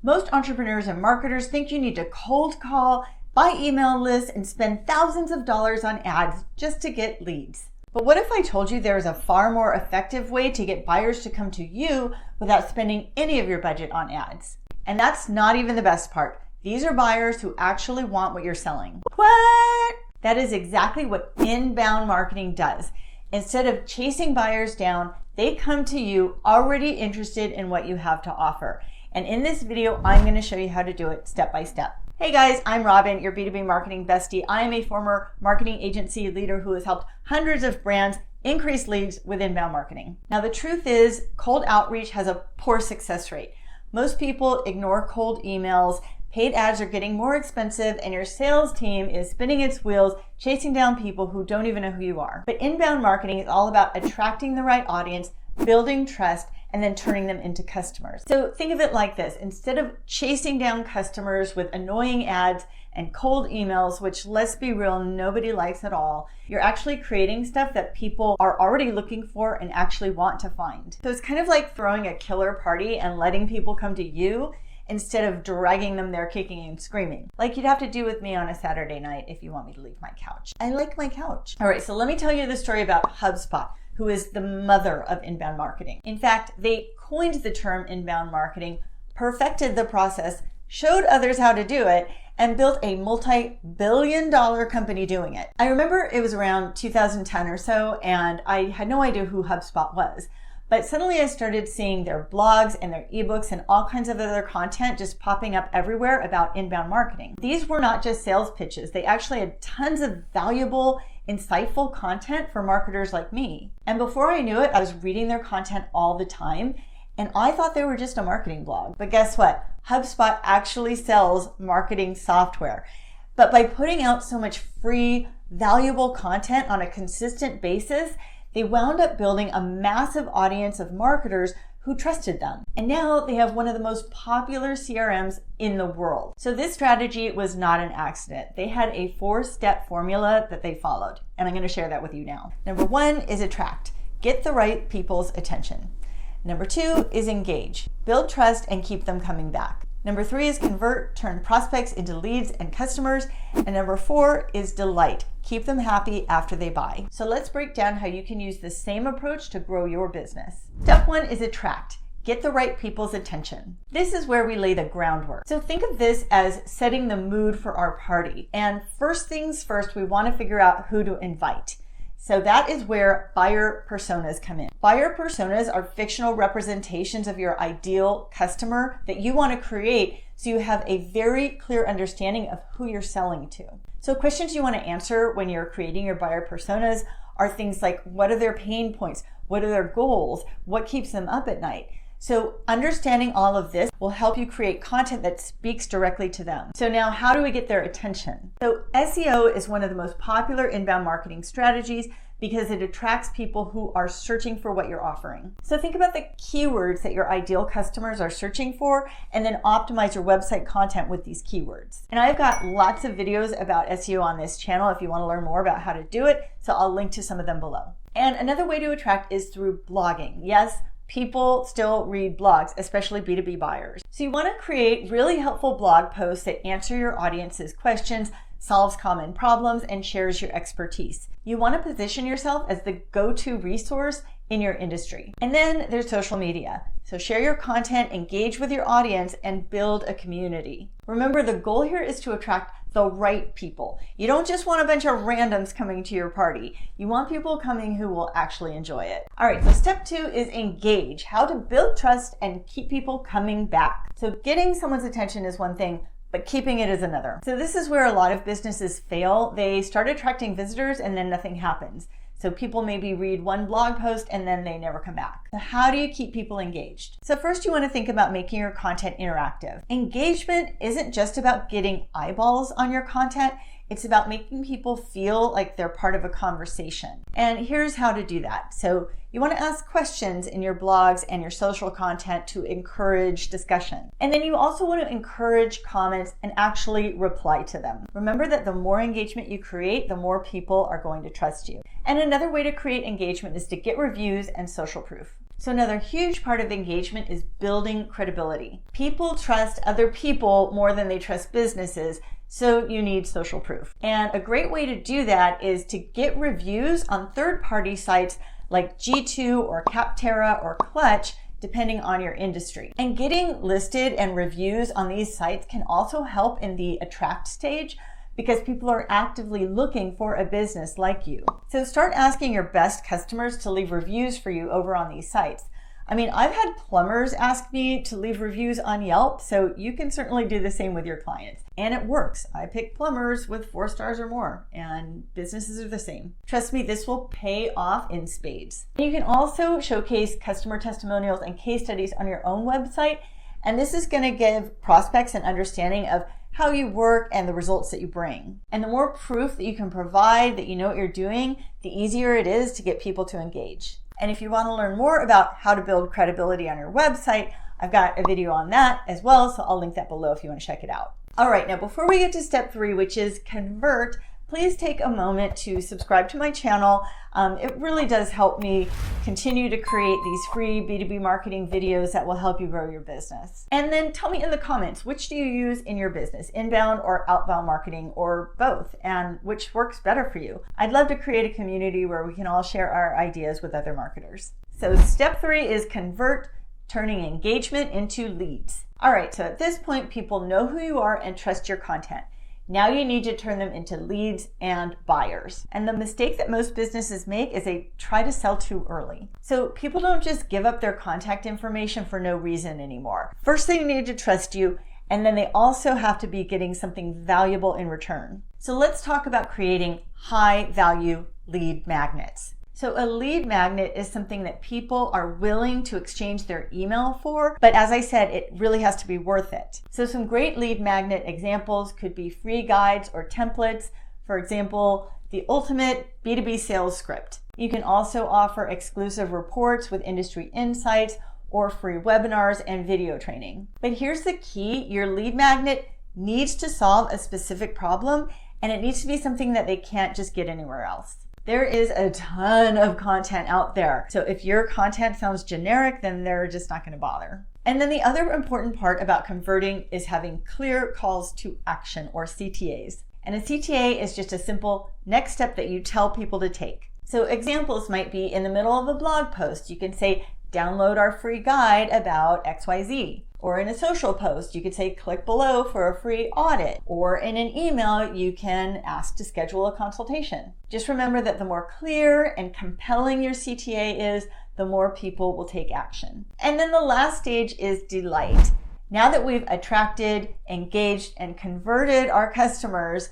Most entrepreneurs and marketers think you need to cold call, buy email lists, and spend thousands of dollars on ads just to get leads. But what if I told you there is a far more effective way to get buyers to come to you without spending any of your budget on ads? And that's not even the best part. These are buyers who actually want what you're selling. What? That is exactly what inbound marketing does. Instead of chasing buyers down, they come to you already interested in what you have to offer. And in this video, I'm going to show you how to do it step by step. Hey guys, I'm Robin, your B2B marketing bestie. I am a former marketing agency leader who has helped hundreds of brands increase leads with inbound marketing. Now, the truth is, cold outreach has a poor success rate. Most people ignore cold emails, paid ads are getting more expensive, and your sales team is spinning its wheels, chasing down people who don't even know who you are. But inbound marketing is all about attracting the right audience, building trust, and then turning them into customers. So think of it like this. Instead of chasing down customers with annoying ads and cold emails, which, let's be real, nobody likes at all, you're actually creating stuff that people are already looking for and actually want to find. So it's kind of like throwing a killer party and letting people come to you instead of dragging them there kicking and screaming, like you'd have to do with me on a Saturday night if you want me to leave my couch. I like my couch. All right, so let me tell you the story about HubSpot, who is the mother of inbound marketing. In fact, they coined the term inbound marketing, perfected the process, showed others how to do it, and built a multi-billion-dollar company doing it. I remember it was around 2010 or so, and I had no idea who HubSpot was. But suddenly I started seeing their blogs and their ebooks and all kinds of other content just popping up everywhere about inbound marketing. These were not just sales pitches. They actually had tons of valuable, insightful content for marketers like me. And before I knew it, I was reading their content all the time, and I thought they were just a marketing blog. But guess what? HubSpot actually sells marketing software. But by putting out so much free, valuable content on a consistent basis, they wound up building a massive audience of marketers who trusted them. And now they have one of the most popular CRMs in the world. So this strategy was not an accident. They had a 4-step formula that they followed, and I'm going to share that with you now. Number 1 is attract. Get the right people's attention. Number 2 is engage. Build trust and keep them coming back. Number 3 is convert, turn prospects into leads and customers. And number 4 is delight. Keep them happy after they buy. So let's break down how you can use the same approach to grow your business. Step 1 is attract. Get the right people's attention. This is where we lay the groundwork. So think of this as setting the mood for our party. And first things first, we want to figure out who to invite. So that is where buyer personas come in. Buyer personas are fictional representations of your ideal customer that you want to create so you have a very clear understanding of who you're selling to. So questions you want to answer when you're creating your buyer personas are things like, what are their pain points? What are their goals? What keeps them up at night? So understanding all of this will help you create content that speaks directly to them. So now, how do we get their attention? So SEO is one of the most popular inbound marketing strategies because it attracts people who are searching for what you're offering. So think about the keywords that your ideal customers are searching for, and then optimize your website content with these keywords. And I've got lots of videos about SEO on this channel if you want to learn more about how to do it, so I'll link to some of them below. And another way to attract is through blogging. Yes, people still read blogs, especially B2B buyers. So you want to create really helpful blog posts that answer your audience's questions, solves common problems, and shares your expertise. You want to position yourself as the go-to resource in your industry. And then there's social media. So share your content, engage with your audience, and build a community. Remember, the goal here is to attract the right people. You don't just want a bunch of randoms coming to your party. You want people coming who will actually enjoy it. All right, so step 2 is engage. How to build trust and keep people coming back. So getting someone's attention is one thing, but keeping it is another. So this is where a lot of businesses fail. They start attracting visitors and then nothing happens. So people maybe read one blog post and then they never come back. So how do you keep people engaged? So first you want to think about making your content interactive. Engagement isn't just about getting eyeballs on your content. It's about making people feel like they're part of a conversation. And here's how to do that. So you want to ask questions in your blogs and your social content to encourage discussion. And then you also want to encourage comments and actually reply to them. Remember that the more engagement you create, the more people are going to trust you. And another way to create engagement is to get reviews and social proof. So another huge part of engagement is building credibility. People trust other people more than they trust businesses, so you need social proof. And a great way to do that is to get reviews on third-party sites like G2 or Capterra or Clutch, depending on your industry. And getting listed and reviews on these sites can also help in the attract stage, because people are actively looking for a business like you. So start asking your best customers to leave reviews for you over on these sites. I mean, I've had plumbers ask me to leave reviews on Yelp, so you can certainly do the same with your clients. And it works. I pick plumbers with 4 stars or more, and businesses are the same. Trust me, this will pay off in spades. You can also showcase customer testimonials and case studies on your own website, and this is going to give prospects an understanding of how you work and the results that you bring. And the more proof that you can provide that you know what you're doing, the easier it is to get people to engage. And if you want to learn more about how to build credibility on your website, I've got a video on that as well, so I'll link that below if you want to check it out. All right, now before we get to step 3, which is convert, please take a moment to subscribe to my channel. It really does help me continue to create these free B2B marketing videos that will help you grow your business. And then tell me in the comments, which do you use in your business, inbound or outbound marketing, or both, and which works better for you? I'd love to create a community where we can all share our ideas with other marketers. So step 3 is convert, turning engagement into leads. All right, so at this point, people know who you are and trust your content. Now you need to turn them into leads and buyers. And the mistake that most businesses make is they try to sell too early. So people don't just give up their contact information for no reason anymore. First, they need to trust you, and then they also have to be getting something valuable in return. So let's talk about creating high value lead magnets. So a lead magnet is something that people are willing to exchange their email for, but as I said, it really has to be worth it. So some great lead magnet examples could be free guides or templates. For example, the ultimate B2B sales script. You can also offer exclusive reports with industry insights or free webinars and video training. But here's the key, your lead magnet needs to solve a specific problem, and it needs to be something that they can't just get anywhere else. There is a ton of content out there. So if your content sounds generic, then they're just not going to bother. And then the other important part about converting is having clear calls to action, or CTAs. And a CTA is just a simple next step that you tell people to take. So examples might be in the middle of a blog post, you can say, download our free guide about XYZ. Or in a social post, you could say, click below for a free audit. Or in an email, you can ask to schedule a consultation. Just remember that the more clear and compelling your CTA is, the more people will take action. And then the last stage is delight. Now that we've attracted, engaged, and converted our customers,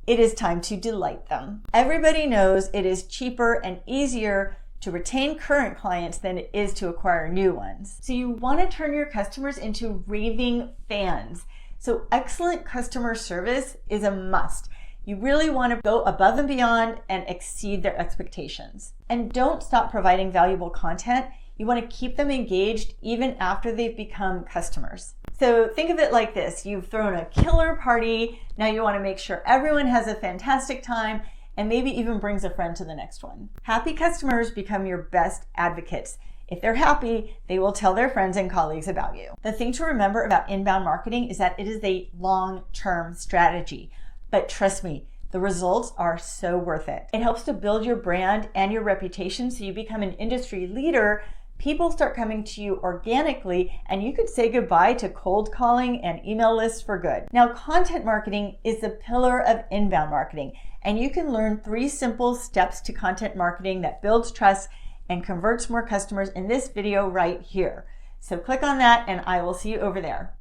it is time to delight them. Everybody knows it is cheaper and easier to retain current clients than it is to acquire new ones. So you want to turn your customers into raving fans. So excellent customer service is a must. You really want to go above and beyond and exceed their expectations. And don't stop providing valuable content. You want to keep them engaged even after they've become customers. So think of it like this. You've thrown a killer party. Now you want to make sure everyone has a fantastic time and maybe even brings a friend to the next one. Happy customers become your best advocates. If they're happy, they will tell their friends and colleagues about you. The thing to remember about inbound marketing is that it is a long-term strategy. But trust me, the results are so worth it. It helps to build your brand and your reputation so you become an industry leader. People start coming to you organically, and you could say goodbye to cold calling and email lists for good. Now, content marketing is the pillar of inbound marketing, and you can learn 3 simple steps to content marketing that builds trust and converts more customers in this video right here. So click on that, and I will see you over there.